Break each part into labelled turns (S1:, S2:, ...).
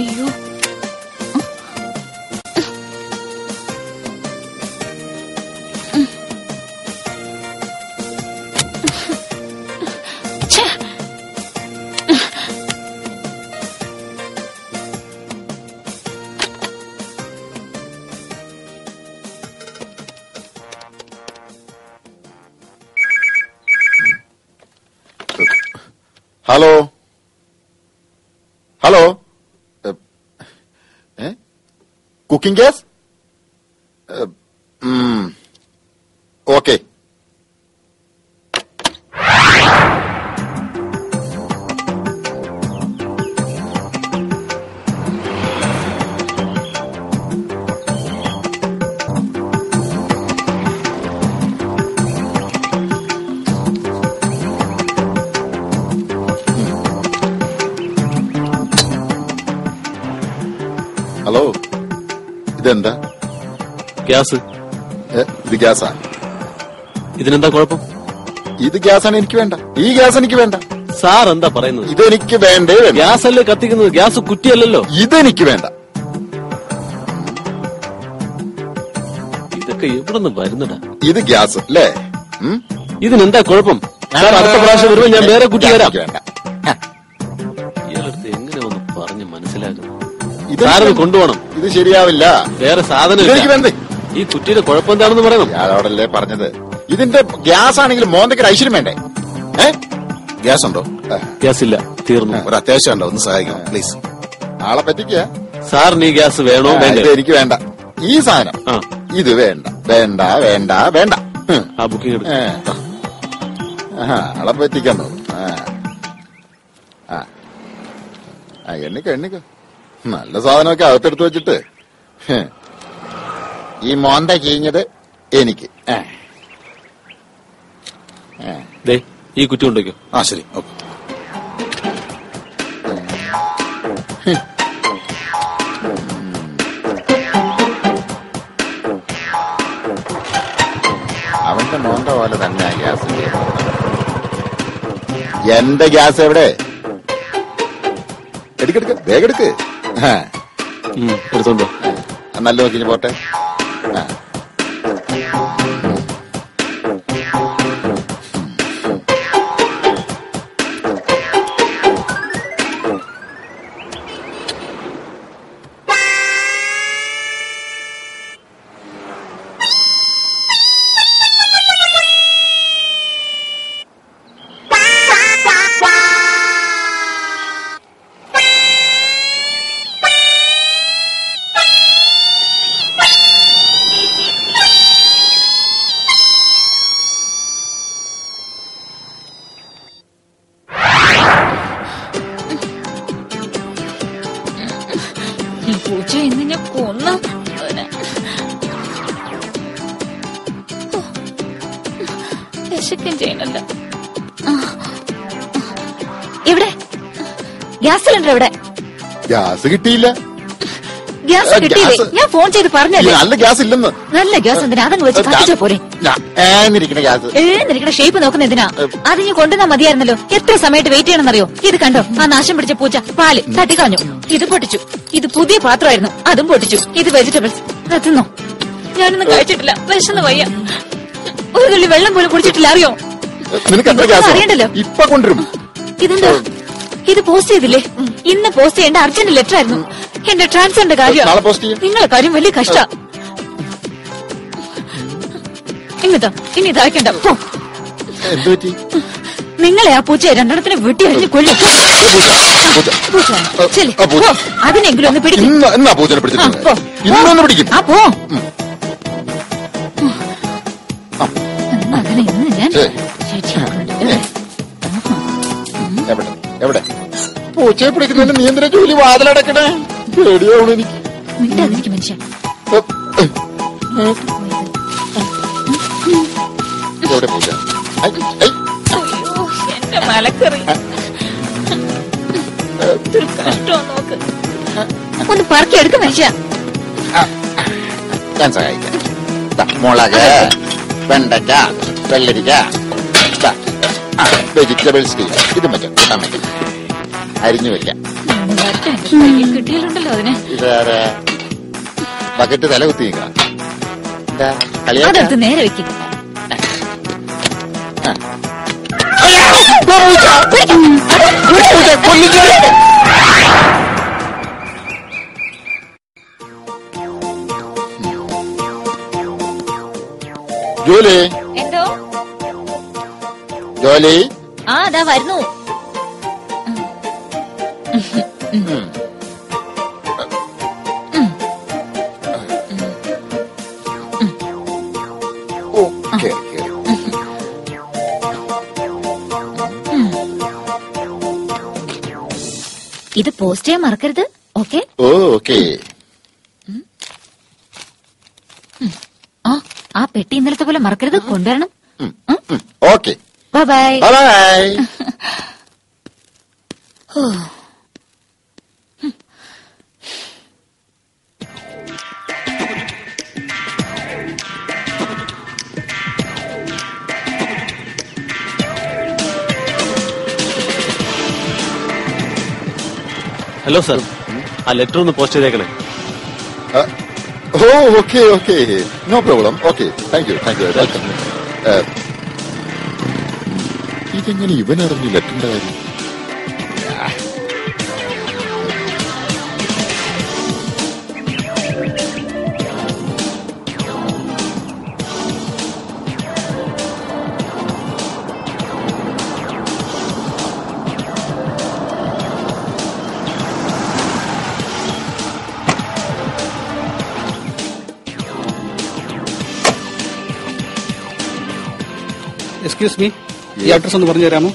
S1: അയ്യോ,
S2: hello hello, cooking gas? Okay. Hello, ഇതെന്താ?
S3: Gas.
S2: ഇത് ഗ്യാസാ?
S3: ഇതിനെന്താ കുഴപ്പം?
S2: ഇത് ഗ്യാസാണ് എനിക്ക് വേണ്ട. ഈ ഗ്യാസ് എനിക്ക് വേണ്ട.
S3: സാർ എന്താ പറയുന്നത്?
S2: ഇതെനിക്ക് വേണ്ടേ.
S3: ഗ്യാസ് അല്ലേ കത്തിക്കുന്നത്, ഗ്യാസ് കുറ്റിയല്ലല്ലോ.
S2: ഇതെനിക്ക് വേണ്ട.
S3: ഇതൊക്കെ എവിടെ നിന്ന് വരുന്നടാ?
S2: ഇത് ഗ്യാസ് അല്ലേ?
S3: ഇതിനെന്താ കുഴപ്പം? സാർ അടുത്ത പ്രാവശ്യം വരുമ്പോ ഞാൻ വേറെ കുറ്റി തരാം. ഇയാളടുത്ത് എങ്ങനെ ഒന്ന് പറഞ്ഞ് മനസ്സിലാക്കുന്നു? സാറിന് കൊണ്ടുപോകണം.
S2: ഇത് ശരിയാവില്ല.
S3: വേറെ സാധനം
S2: എനിക്ക് വേണ്ടേ.
S3: ഈ കുറ്റിയുടെ കുഴപ്പം എന്താണെന്ന് പറയണം.
S2: ഇയാളോടല്ലേ പറഞ്ഞത്. ഇതിന്റെ ഗ്യാസ് ആണെങ്കിലും മോന്തയ്ക്ക് ഐശ്വര്യം വേണ്ടേ? ഗ്യാസ് ഉണ്ടോ?
S3: ഗ്യാസ് ഇല്ല, തീർന്നു.
S2: ഒരു അത്യാവശ്യം ഉണ്ടോ? ഒന്ന് സഹായിക്കണം പ്ലീസ്. ആളെ പറ്റിക്കുക.
S3: സാറിന് ഈ ഗ്യാസ് വേണോ വേണ്ട?
S2: എനിക്ക് വേണ്ട. ഈ സാധനം ഇത് വേണ്ട വേണ്ട വേണ്ട വേണ്ട.
S3: ആ ബുക്കിംഗ്
S2: ആളെ പറ്റിക്കാൻ തോന്നും. എണ്ണിക്ക നല്ല സാധനമൊക്കെ അകത്തെടുത്ത് വെച്ചിട്ട് ഈ മോന്ത ചീഞ്ഞത് എനിക്ക്.
S3: ഈ കുറ്റി കൊണ്ടേക്കോ.
S2: ശരി, ഓക്കെ. അവന്റെ മോന്ത പോലെ തന്നെ ഗ്യാസ്. എന്റെ ഗ്യാസ് എവിടെ? എടുക്കെടുക്ക്, വേഗം എടുക്ക്.
S3: എടുത്തോണ്ടോ.
S2: നല്ല നോക്കി പോട്ടെ.
S1: പൂച്ച ഇന്ന് ഞാൻ കൊന്നു. വിശക്കും ചെയ്യുന്നില്ല. എവിടെ ഗ്യാസ് സിലിണ്ടർ? എവിടെ?
S2: ഗ്യാസ് കിട്ടിയില്ല.
S1: ഗ്യാസ് കിട്ടിയില്ലേ? ഞാൻ ഫോൺ ചെയ്ത് പറഞ്ഞല്ലേ.
S2: നല്ല ഗ്യാസ് ഇല്ലെന്ന്.
S1: നല്ല ഗ്യാസ് എന്തിനാ? അതങ്ങ് വെച്ച് കത്തിച്ചാ പോരെ.
S2: ഗ്യാസ്
S1: ഷേപ്പ് നോക്കുന്ന എന്തിനാ? അത് ഞാൻ കൊണ്ടുവന്നാ മതിയായിരുന്നല്ലോ. എത്ര സമയത്ത് വെയിറ്റ് ചെയ്യണമെന്നറിയോ? ഇത് കണ്ടോ, ആ നാശം പിടിച്ച പൂച്ച പാല് തട്ടിക്കളഞ്ഞു. ഇത് പൊട്ടിച്ചു. ഇത് പുതിയ പാത്രമായിരുന്നു, അതും പൊട്ടിച്ചു. ഇത് വെജിറ്റബിൾസ് തിന്നോ? ഞാനൊന്നും കഴിച്ചിട്ടില്ല, വിശന്ന് വയ്യ. ഒരു തുള്ളി വെള്ളം പോലും കുടിച്ചിട്ടില്ല, അറിയോ? അറിയണ്ടല്ലോ.
S2: ഇപ്പൊ കൊണ്ടുവരും.
S1: ഇതെന്താ? ഇത് പോസ്റ്റ് ചെയ്തില്ലേ? ഇന്ന് പോസ്റ്റ് ചെയ്യേണ്ട അർജന്റ് ലെറ്റർ ആയിരുന്നു. എന്റെ ട്രാൻസ്ഫറിന്റെ കാര്യം. നിങ്ങളെ കാര്യം വലിയ കഷ്ട. ഇങ്ങത്താ, ഇനി ഇതാക്കണ്ട. നിങ്ങളെ ആ പൂച്ചയെ രണ്ടെണ്ണത്തിന് വെട്ടി അരിഞ്ഞ് കൊല്ലും. അതിനെങ്കിലും ഒന്ന് പിടിക്കും. അതിനെ ഇന്ന് ഞാൻ
S2: എവിടെ പൂച്ചയെ പിടിക്കുന്നതിന് നിയന്ത്രണ ജോലി വാതിലടക്കണേ. പേടിയാവണം എനിക്ക്.
S1: മിണ്ടാതിരിക്കും മനുഷ്യൻ.
S2: എവിടെ പൂച്ച?
S1: എന്റെ മലക്കറി കഷ്ടോ നോക്ക്. ഒന്ന് പറക്കി എടുക്കും മനുഷ്യ.
S2: ഞാൻ സഹായിക്കാം. മുളക്, വെണ്ടയ്ക്ക, വെള്ളരിക്ക, വെജിറ്റബിൾസ് ഇത് മറ്റേ കൂട്ടാൻ പറ്റും. അരിഞ്ഞു വയ്ക്കാം.
S1: കിട്ടിയാലുണ്ടല്ലോ അതിന്.
S2: ഇതാരെ ബക്കറ്റ് തല കുത്തി നിൽക്കാം. എന്താ കളിയാ?
S1: അതെടുത്ത് നേരെ വെക്കും.
S2: ജോലി
S1: എന്തോ?
S2: ജോലി
S1: ആ അതാ വരുന്നു. ഇത് പോസ്റ്റ് ചെയ്യാൻ മറക്കരുത്. ഓക്കെ?
S2: ഓക്കെ.
S1: ആ പെട്ടി ഇന്നലത്തെ പോലെ മറക്കരുത്, കൊണ്ടുവരണം.
S2: Okay.
S1: Bye bye.
S2: Bye.
S3: Hello sir, ആ ലെറ്റർ ഒന്ന് പോസ്റ്റ് ചെയ്തേക്കണേ.
S2: Okay okay, no problem. Okay, thank you welcome. ഇതെങ്ങനെ ഇവനറിഞ്ഞു ലെറ്ററിന്റെ കാര്യം?
S4: എക്സ്ക്യൂസ് മീ, ഈ അഡ്രസ് ഒന്ന് പറഞ്ഞു തരാമോ?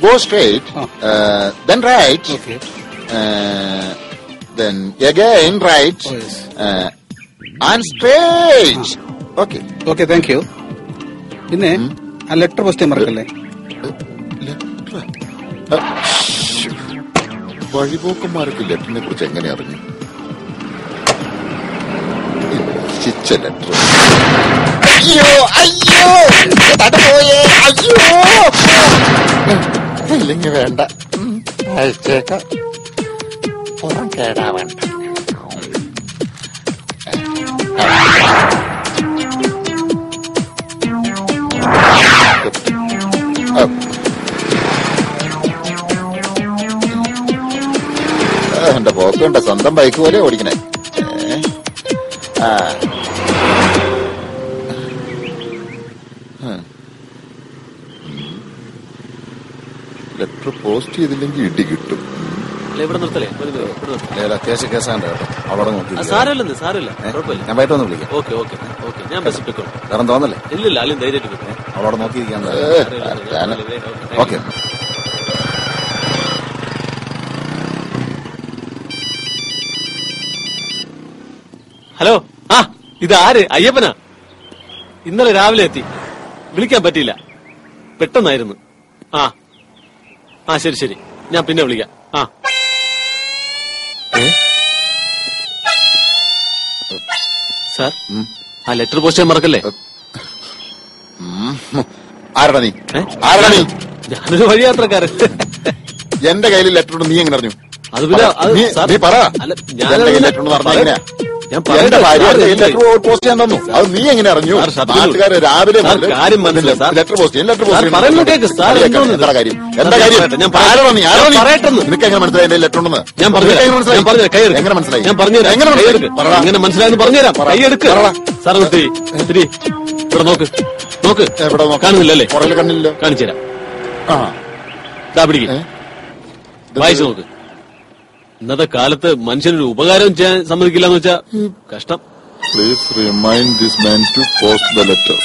S2: Go straight, then right,
S4: Okay.
S2: Then again right,
S4: Oh, yes.
S2: And straight. Okay.
S4: Okay, thank U. പിന്നെ ആ ലെറ്റർ പോസ്റ്റ് ചെയ്യാൻ മറക്കല്ലേ.
S2: വഴിപോക്കന്മാർക്ക് ലെറ്ററിനെ കുറിച്ച് എങ്ങനെ അറിഞ്ഞു? ചിച്ച ലെറ്റർ. അയ്യോ അയ്യോ, തടപോയേ. അയ്യോ, ഇല്ലെങ്കിൽ വേണ്ട, അയച്ചേക്കാം. പുറം കേടാവേണ്ട. എന്റെ പോക്കുണ്ട്, സ്വന്തം ബൈക്ക് പോലെ ഓടിക്കണേ. ലെറ്റർ പോസ്റ്റ് ചെയ്തില്ലെങ്കിൽ ഇടി കിട്ടും.
S3: ഇവിടെ നിർത്തലേ,
S5: അത്യാവശ്യ കേസാണ്ട് കേട്ടോ, അവിടെ നോക്കി.
S3: സാരമില്ലെന്ന്, സാരമില്ല, കുഴപ്പമില്ല.
S5: ഞാൻ വൈകിട്ട് ഒന്ന് വിളിക്കാം.
S3: ഓക്കെ ഓക്കെ ഓക്കെ, ഞാൻ ബസ്സിൽ പോയിക്കോളാം.
S5: വേറെ തോന്നല്ലേ?
S3: ഇല്ലില്ല, ആലും ധൈര്യമായിട്ട് പോയി.
S5: അവിടെ നോക്കിയിരിക്കാൻ. ഓക്കെ.
S3: ഹലോ, ആ ഇത് ആര്? അയ്യപ്പനാ. ഇന്നലെ രാവിലെ എത്തി, വിളിക്കാൻ പറ്റിയില്ല, പെട്ടെന്നായിരുന്നു. ആ ശരി ശരി, ഞാൻ പിന്നെ വിളിക്കാം. സാർ, ആ ലെറ്റർ പോസ്റ്റ് ചെയ്യാൻ മറക്കല്ലേ.
S2: ആരടാ നീ? ആരടാ നീ?
S3: ഞാനൊരു വഴിയാത്രക്കാരൻ.
S2: എന്റെ കയ്യിൽ ലെറ്റർ ഉണ്ട്, നീ എങ്ങനെ അറിഞ്ഞു?
S3: അത് പിന്നെ
S2: നീ പറ.
S3: അല്ല,
S2: എന്റെ കയ്യിൽ ലെറ്റർ ഉണ്ട് പറഞ്ഞ എങ്ങനെയാ? എന്റെ ഭാര്യ ലെറ്റർ പോസ്റ്റ് ചെയ്യാൻ തന്നു, അത് നീ എങ്ങനെ അറിഞ്ഞു? നാട്ടുകാര് രാവിലെ
S3: കാര്യം മനസ്സിലായി.
S2: ലെറ്റർ പോസ്റ്റ് ചെയ്യാൻ, ലെറ്റർ പോസ്റ്റ്
S3: പറയുന്നത് കേക്ക് സാർ.
S2: എന്താ കാര്യം? എന്താ കാര്യം? ആരോ നീ, ആരോ നീ? നിനക്ക് എങ്ങനെ മനസ്സിലായി എന്റെ ലെറ്റർ ഉണ്ടെന്ന്?
S3: ഞാൻ പറഞ്ഞു
S2: എങ്ങനെ മനസ്സിലായി?
S3: ഞാൻ പറഞ്ഞുതരാം. എങ്ങനെ മനസ്സിലായെന്ന് പറഞ്ഞുതരാം. കൈയെടുക്ക് സാർ. ഒത്തിരി ഇവിടെ നോക്ക് നോക്ക്.
S2: എവിടെ നോക്കാം?
S3: കാണുന്നില്ലല്ലേ?
S2: പുറകിൽ കണ്ണില്ലല്ലോ.
S3: കാണിച്ചു തരാം.
S2: ആ,
S3: പിടിക്ക്, വായിച്ചു നോക്ക്. ഇന്നത്തെ കാലത്ത് മനുഷ്യനൊരു ഉപകാരം ചെയ്യാൻ സമ്മതിക്കില്ല എന്ന് വെച്ചാ കഷ്ടം.
S2: Please remind this man to post the letter.